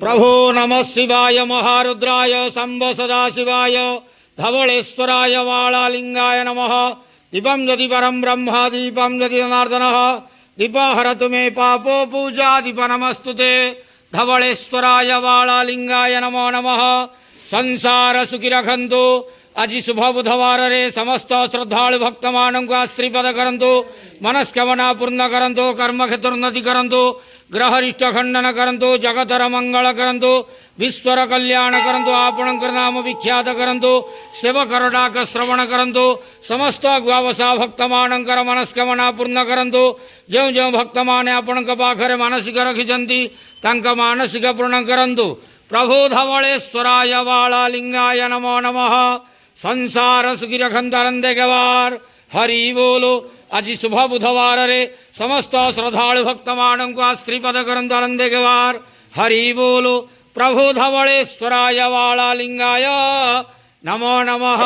प्रभो नमः शिवाय महारुद्राय शंभ सदाशिवाय धवलेश्वराय वालालिंगाय नमः। दीपं यदि परं ब्रह्म दीपं यदि जनार्दनः दीपहरतु मे पापो पूजा दीप नमस्तुते। धवलेश्वराय वालालिंगाय नमो नमः। संसार सुखी रखंतु। आज शुभ बुधवार रे समस्त श्रद्धालु भक्त मानक श्रीपद करंतु। मनस्कामना पूर्ण करंतु। कर्म क्षेत्रोन्नति करंतु। ग्रहरिष्ट खंडन करंतु। जगतर मंगल करंतु। विश्वर कल्याण करंतु। आपणकर नाम विख्यात करंतु। सेवकर डाक श्रवण करंतु। समस्त गुआवसा भक्त मानकर मनस्कामना पूर्ण करंतु। जो जो भक्त माने आपणक पाखरे मानसिक रखिछंती तांका मानसिक पूर्ण करंतु। प्रभु धवलेश्वराय वालालिंगाय नमो नमः। संसार सुखी रखंतरंदे गवार हरि बोलो। आज शुभ बुधवार रे समस्त श्रद्धालु भक्त मानक श्रीपद करंतरंदे गवार हरि बोलो। प्रभु धवलेश्वराय वालालिंगाय नमो नमः।